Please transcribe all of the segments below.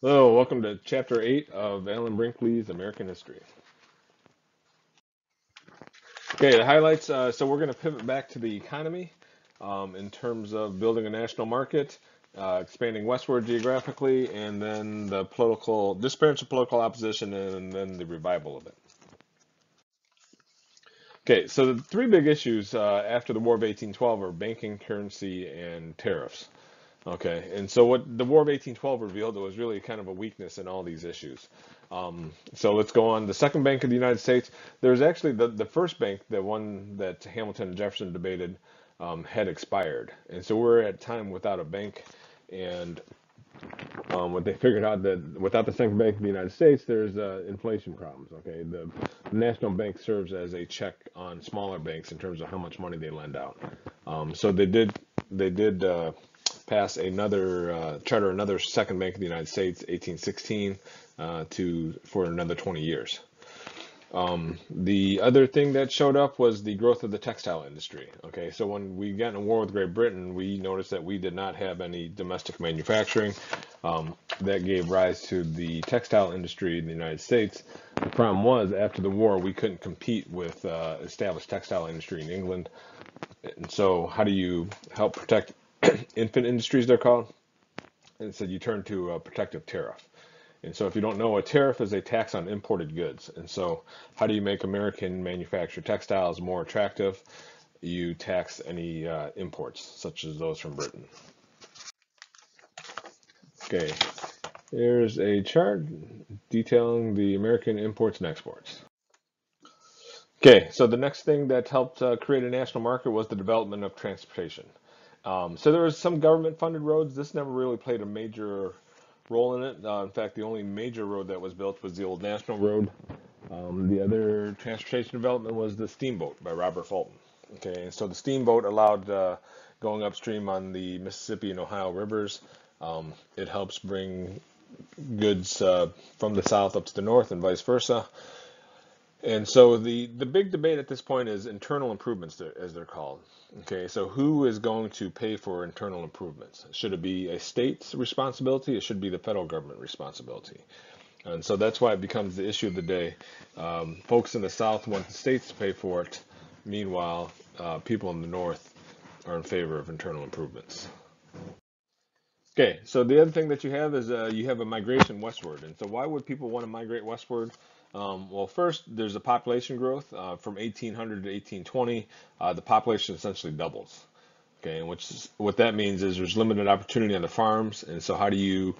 Hello, welcome to Chapter 8 of Alan Brinkley's American History. Okay, the highlights. So we're going to pivot back to the economy in terms of building a national market, expanding westward geographically, and then the political disappearance of political opposition, and then the revival of it. Okay, so the three big issues after the War of 1812 are banking, currency, and tariffs. Okay, and so what the War of 1812 revealed was really kind of a weakness in all these issues. So let's go on. The second bank of the United States, there's actually the first bank, the one that Hamilton and Jefferson debated, had expired. And so we're at a time without a bank. And what they figured out that without the second bank of the United States, there's inflation problems. Okay, the national bank serves as a check on smaller banks in terms of how much money they lend out. So they did pass another charter another second bank of the United States, 1816, for another 20 years. The other thing that showed up was the growth of the textile industry. Okay, so when we got in a war with Great Britain, we noticed that we did not have any domestic manufacturing. That gave rise to the textile industry in the United States. The problem was, after the war, we couldn't compete with established textile industry in England. And so, how do you help protect infant industries, they're called? And so you turn to a protective tariff. And so if you don't know, a tariff is a tax on imported goods. And so how do you make American manufactured textiles more attractive? You tax any imports, such as those from Britain. Okay, here's a chart detailing the American imports and exports. Okay, so the next thing that helped create a national market was the development of transportation. So there was some government-funded roads. This never really played a major role in it. In fact, the only major road that was built was the old National Road. The other transportation development was the steamboat by Robert Fulton. Okay, and so the steamboat allowed going upstream on the Mississippi and Ohio rivers. It helps bring goods from the south up to the north and vice versa. And so the big debate at this point is internal improvements, as they're called. Okay, so who is going to pay for internal improvements? Should it be a state's responsibility? It should be the federal government responsibility. And so that's why it becomes the issue of the day. Folks in the South want the states to pay for it. Meanwhile, people in the North are in favor of internal improvements. Okay, so the other thing that you have is you have a migration westward. And so why would people want to migrate westward? Well, first, there's a population growth. From 1800 to 1820, the population essentially doubles. Okay, and what that means is there's limited opportunity on the farms. And so how do you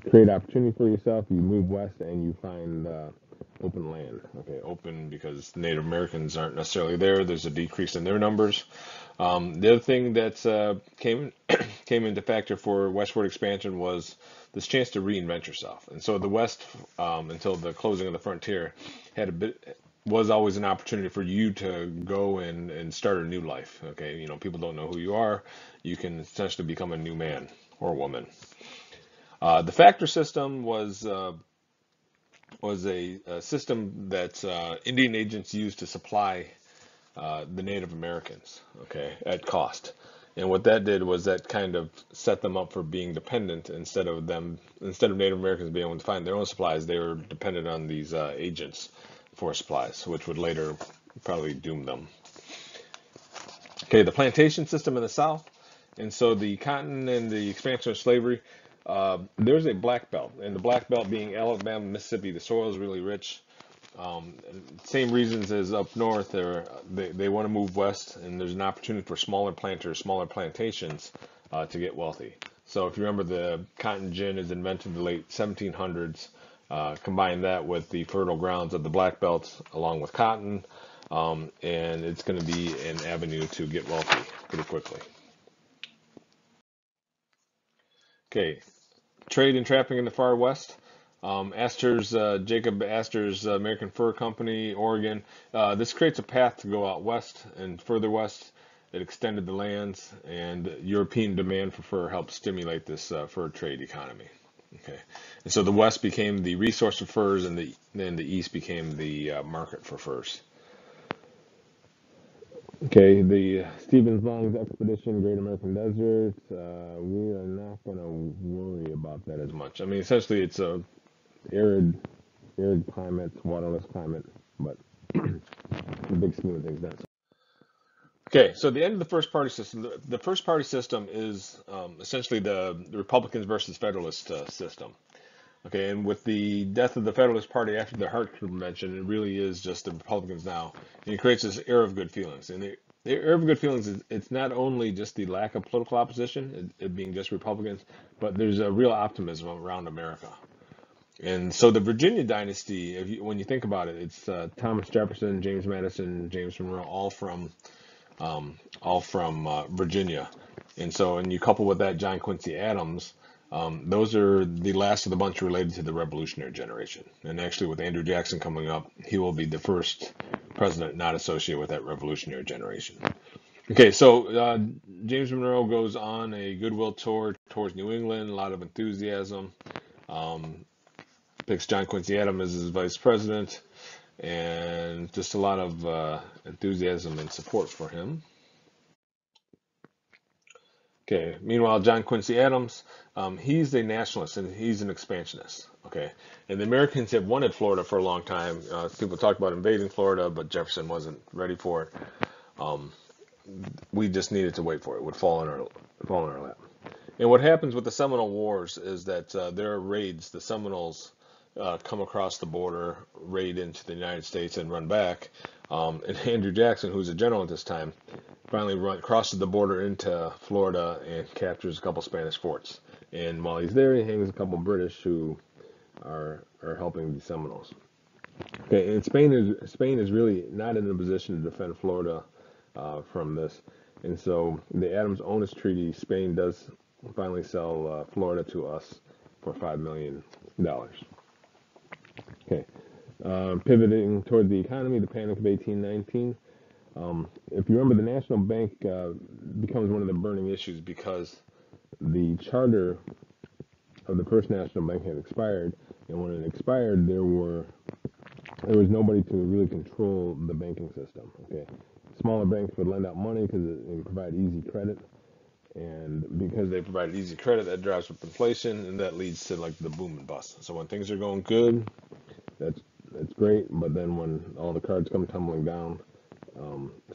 create opportunity for yourself? You move west and you find open land. Okay, open because Native Americans aren't necessarily there. There's a decrease in their numbers. The other thing that came into factor for westward expansion was this chance to reinvent yourself. And so the West, until the closing of the frontier, was always an opportunity for you to go and start a new life. Okay, people don't know who you are. You can essentially become a new man or woman. The factor system was a system that Indian agents used to supply the Native Americans, okay, at cost. And what that did was that kind of set them up for being dependent instead of Native Americans being able to find their own supplies, they were dependent on these agents for supplies, which would later probably doom them. Okay, the plantation system in the South, and so the cotton and the expansion of slavery. There's a black belt, and the black belt being Alabama, Mississippi. The soil is really rich. Same reasons as up north. They want to move west, and there's an opportunity for smaller planters, smaller plantations to get wealthy. So if you remember, the cotton gin is invented in the late 1700s. Combine that with the fertile grounds of the Black Belt along with cotton, and it's going to be an avenue to get wealthy pretty quickly. Okay, trade and trafficking in the far west. Jacob Astor's American Fur Company, Oregon. This creates a path to go out west and further west. It extended the lands, and European demand for fur helped stimulate this fur trade economy. Okay, and so the west became the resource for furs, and then the east became the market for furs. Okay, the Stevens Long's expedition, Great American Desert. We are not going to worry about that as much. I mean, essentially, it's a arid, arid climate, waterless climate, but the big scheme of things, not so. Okay, so the end of the first party system. The first party system is essentially the Republicans versus Federalist system. Okay, and with the death of the Federalist Party after the Hartford Convention, it really is just the Republicans now. And it creates this air of good feelings. And the air of good feelings is it's not only just the lack of political opposition, it being just Republicans, but there's a real optimism around America. And so the Virginia dynasty, when you think about it, it's Thomas Jefferson, James Madison, James Monroe, all from Virginia. And you couple with that John Quincy Adams, those are the last of the bunch related to the Revolutionary generation. And actually, with Andrew Jackson coming up, he will be the first president not associated with that Revolutionary generation. Okay, so James Monroe goes on a goodwill tour towards New England, a lot of enthusiasm. Um, Picks John Quincy Adams as his vice president, and just a lot of enthusiasm and support for him. Okay. Meanwhile, John Quincy Adams, he's a nationalist and he's an expansionist. Okay. And the Americans have wanted Florida for a long time. People talk about invading Florida, but Jefferson wasn't ready for it. Um, we just needed to wait for it. It would fall in our lap. And what happens with the Seminole Wars is that there are raids. The Seminoles come across the border, raid into the United States, and run back. And Andrew Jackson, who's a general at this time, finally crosses the border into Florida and captures a couple Spanish forts. And while he's there, he hangs a couple British who are helping the Seminoles. Okay, and Spain is really not in a position to defend Florida from this, and so the Adams-Onis Treaty, Spain does finally sell Florida to us for $5 million. Okay, pivoting toward the economy, the Panic of 1819. If you remember, the National Bank becomes one of the burning issues because the charter of the First National Bank had expired, and when it expired, there was nobody to really control the banking system. Okay, smaller banks would lend out money because it provide easy credit, and because they provide easy credit, that drives up inflation, and that leads to like the boom and bust. So when things are going good, that's that's great, but then when all the cards come tumbling down,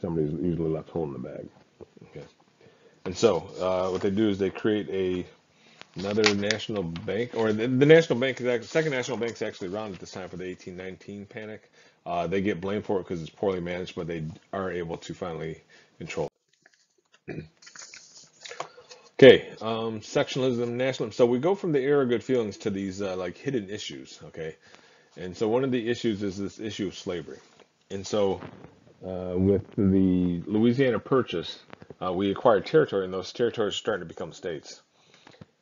somebody's usually left holding the bag. Okay, and so what they do is they create another national bank, or the national bank is actually, second national bank is actually around at this time for the 1819 panic. They get blamed for it because it's poorly managed, but they are able to finally control it. Okay, sectionalism, nationalism. So we go from the era of good feelings to these like hidden issues. Okay, and so one of the issues is this issue of slavery. And so with the Louisiana Purchase, we acquired territory, and those territories are starting to become states.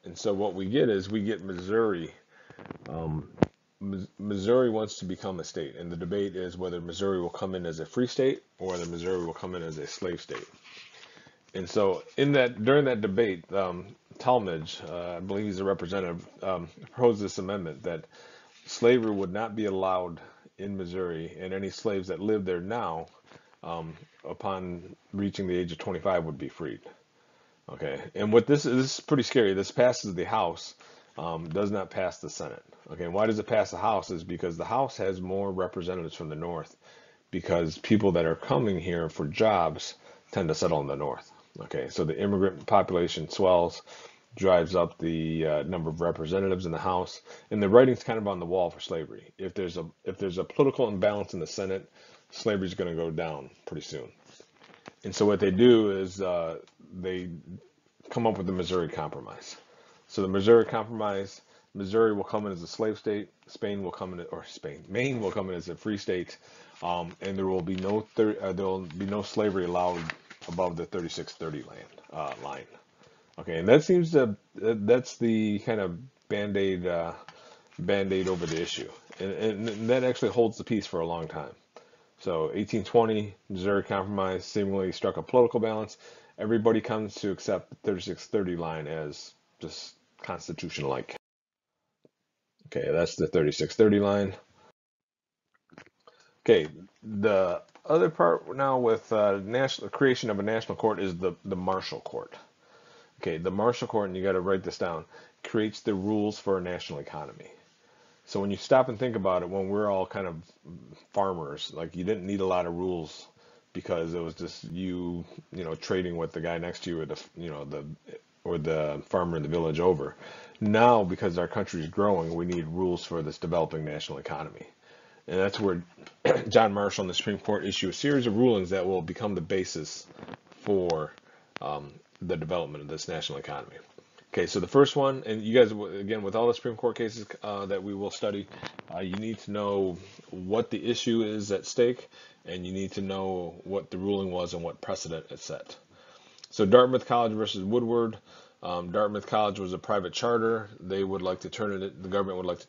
And so what we get is we get Missouri. Um, Missouri wants to become a state, and the debate is whether Missouri will come in as a free state or whether Missouri will come in as a slave state. And so, in that during that debate, Talmadge, I believe he's a representative, proposed this amendment that slavery would not be allowed in Missouri, and any slaves that live there now, upon reaching the age of 25, would be freed. Okay, and what this is pretty scary. This passes the House, does not pass the Senate. Okay, and why does it pass the House? Is because the House has more representatives from the North, because people that are coming here for jobs tend to settle in the North. Okay, so the immigrant population swells, drives up the number of representatives in the House, and the writing's kind of on the wall for slavery. If there's a political imbalance in the Senate, slavery is going to go down pretty soon. And so what they do is they come up with the Missouri Compromise. So the Missouri Compromise, Missouri will come in as a slave state, Maine will come in as a free state, and there will be no slavery allowed above the 3630 line. Okay, and that's the kind of band-aid over the issue, and that actually holds the peace for a long time. So 1820, Missouri Compromise seemingly struck a political balance. Everybody comes to accept the 3630 line as just constitutional-like. Okay, that's the 3630 line. Okay, the other part now with national creation of a national court is the martial court. Okay, the martial court, and you got to write this down, creates the rules for a national economy. So when you stop and think about it, when we're all kind of farmers, like you didn't need a lot of rules because it was just you know, trading with the guy next to you or the farmer in the village over. Now, because our country is growing, we need rules for this developing national economy. And that's where John Marshall and the Supreme Court issue a series of rulings that will become the basis for the development of this national economy. Okay, so the first one, and you guys, again, with all the Supreme Court cases that we will study, you need to know what the issue is at stake, and you need to know what the ruling was and what precedent it set. So Dartmouth College versus Woodward. Dartmouth College was a private charter. They would like to turn it, the government would like to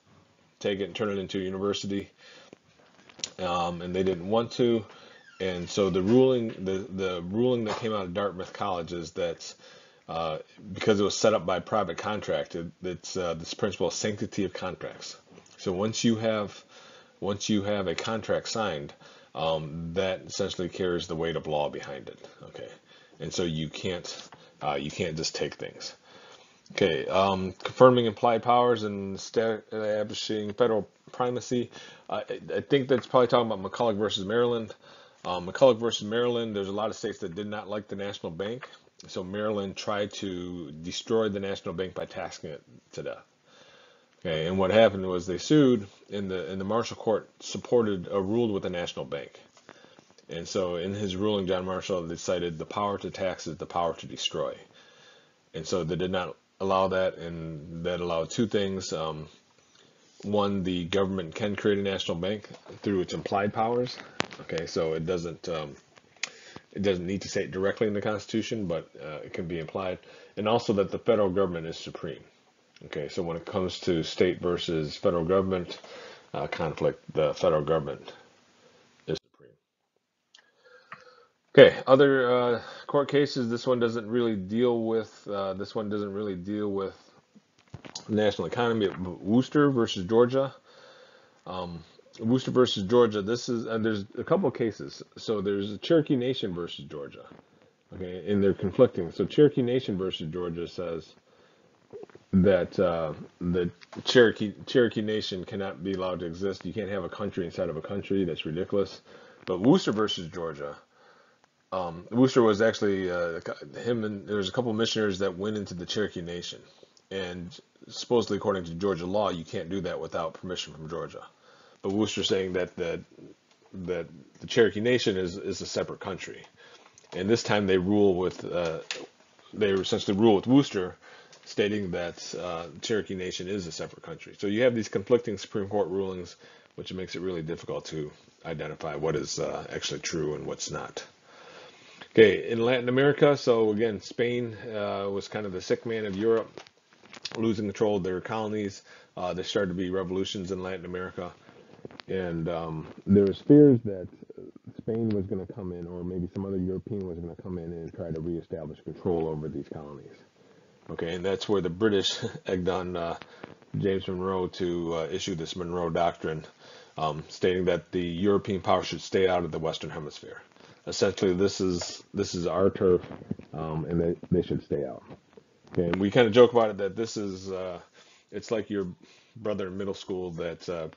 take it and turn it into a university, and they didn't want to. And so the ruling that came out of Dartmouth College is that because it was set up by private contract, it's this principle of sanctity of contracts. So once you have a contract signed, that essentially carries the weight of law behind it. Okay, and so you can't just take things. Okay, confirming implied powers and establishing federal primacy. I think that's probably talking about McCulloch versus Maryland. McCulloch versus Maryland, there's a lot of states that did not like the national bank. So Maryland tried to destroy the national bank by taxing it to death. Okay, and what happened was they sued, and the Marshall Court supported ruled with the national bank. And so in his ruling, John Marshall decided the power to tax is the power to destroy. And so they did not allow that, and that allowed two things. One, the government can create a national bank through its implied powers. Okay, so it doesn't need to say it directly in the Constitution, but it can be implied. And also that the federal government is supreme. Okay, so when it comes to state versus federal government conflict, the federal government is supreme. Okay, other court cases. This one doesn't really deal with national economy. Worcester versus Georgia. Worcester versus Georgia. This is there's a couple of cases. So there's Cherokee Nation versus Georgia. Okay, and they're conflicting. So Cherokee Nation versus Georgia says that the Cherokee Nation cannot be allowed to exist. You can't have a country inside of a country. That's ridiculous. But Worcester versus Georgia. Worcester was actually him, and there's a couple of missionaries that went into the Cherokee Nation, and supposedly according to Georgia law, you can't do that without permission from Georgia. But Worcester saying that the Cherokee Nation is a separate country, and this time they essentially rule with Worcester, stating that Cherokee Nation is a separate country. So you have these conflicting Supreme Court rulings, which makes it really difficult to identify what is actually true and what's not. Okay, in Latin America, so again, Spain was kind of the sick man of Europe, losing control of their colonies. There started to be revolutions in Latin America, and there was fears that Spain was going to come in, or maybe some other European was going to come in and try to reestablish control over these colonies. Okay, and that's where the British egged on James Monroe to issue this Monroe Doctrine, stating that the European powers should stay out of the Western Hemisphere. Essentially, this is our turf, and they should stay out. Okay, and we kind of joke about it that this is it's like your brother in middle school that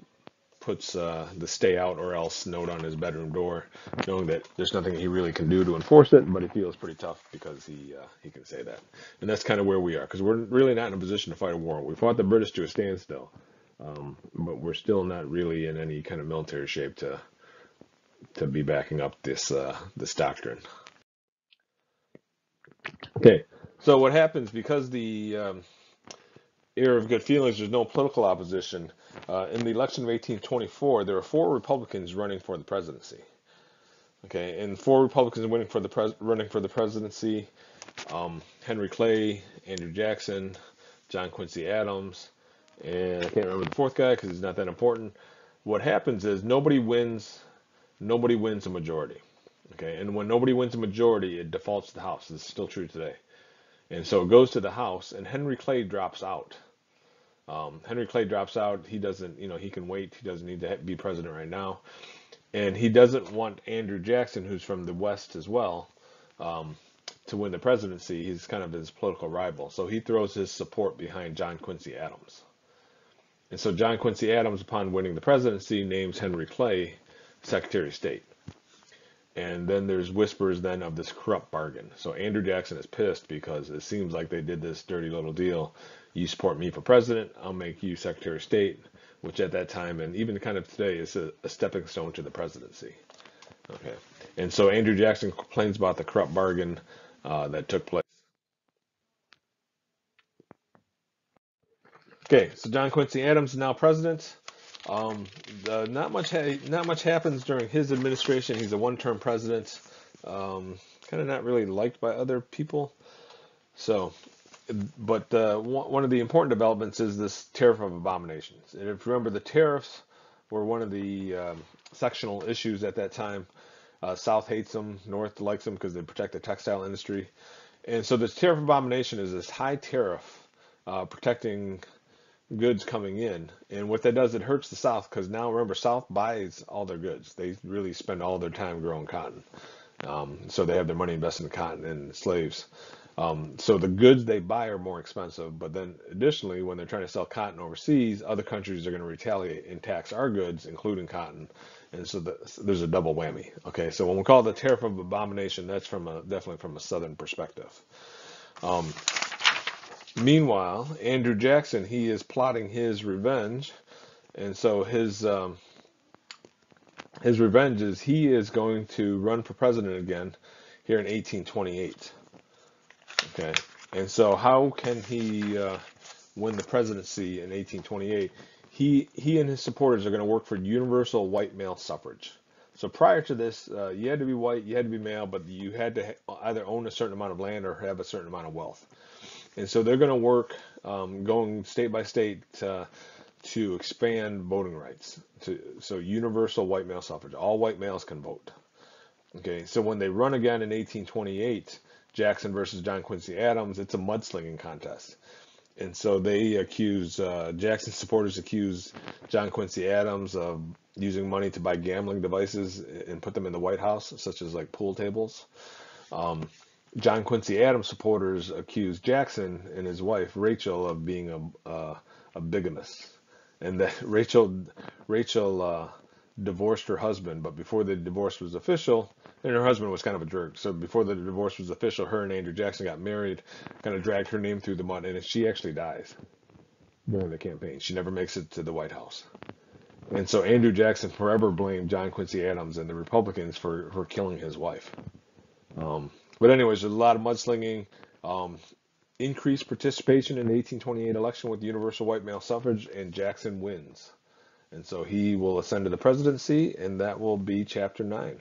puts the "stay out or else" note on his bedroom door, knowing that there's nothing he really can do to enforce it, but he feels pretty tough because he can say that. And that's kind of where we are, because we're really not in a position to fight a war. We fought the British to a standstill, but we're still not really in any kind of military shape to be backing up this doctrine. Okay, so what happens because the era of good feelings, there's no political opposition. In the election of 1824, there were 4 Republicans running for the presidency. Okay, and 4 Republicans running for the presidency: Henry Clay, Andrew Jackson, John Quincy Adams, and I can't remember the 4th guy because he's not that important. What happens is nobody wins a majority. Okay, and when nobody wins a majority, it defaults to the House. This is still true today. And so it goes to the House, and Henry Clay drops out. Henry Clay drops out. He doesn't, he can wait. He doesn't need to be president right now. And he doesn't want Andrew Jackson, who's from the West as well, um, to win the presidency. He's kind of his political rival. So he throws his support behind John Quincy Adams. And so John Quincy Adams, upon winning the presidency, names Henry Clay Secretary of State. And then there's whispers then of this corrupt bargain. So Andrew Jackson is pissed because it seems like they did this dirty little deal. You support me for president, I'll make you Secretary of State, which at that time and even kind of today is a stepping stone to the presidency. Okay. And so Andrew Jackson complains about the corrupt bargain that took place. Okay, so John Quincy Adams is now president. Um, not much happens during his administration. He's a one-term president. Kind of not really liked by other people. So, but one of the important developments is this tariff of abominations. And if you remember, the tariffs were one of the sectional issues at that time. South hates them, North likes them because they protect the textile industry. And so this tariff of abomination is this high tariff protecting goods coming in. And what that does, it hurts the South because now remember, South buys all their goods. They really spend all their time growing cotton. So they have their money invested in cotton and slaves. So the goods they buy are more expensive, but then additionally, when they're trying to sell cotton overseas, other countries are going to retaliate and tax our goods, including cotton. And so there's a double whammy. Okay, so when we call it the tariff of abomination, that's definitely from a Southern perspective. Um, Meanwhile, Andrew Jackson, he is plotting his revenge, and so his revenge is he is going to run for president again here in 1828. Okay, and so how can he win the presidency in 1828? He and his supporters are going to work for universal white male suffrage. So prior to this, you had to be white, you had to be male, but you had to either own a certain amount of land or have a certain amount of wealth. And so they're going to work going state by state to expand voting rights. So universal white male suffrage. All white males can vote. Okay, so when they run again in 1828, Jackson versus John Quincy Adams, it's a mudslinging contest. And so they accuse, Jackson supporters accuse John Quincy Adams of using money to buy gambling devices and put them in the White House, such as like pool tables. John Quincy Adams supporters accused Jackson and his wife Rachel of being a bigamist, and that Rachel divorced her husband, but before the divorce was official, and her husband was kind of a jerk. So before the divorce was official, her and Andrew Jackson got married, kind of dragged her name through the mud, and she actually dies during the campaign. She never makes it to the White House. And so Andrew Jackson forever blamed John Quincy Adams and the Republicans for killing his wife. But anyways, there's a lot of mudslinging, increased participation in the 1828 election with universal white male suffrage, and Jackson wins. And so he will ascend to the presidency, and that will be chapter 9.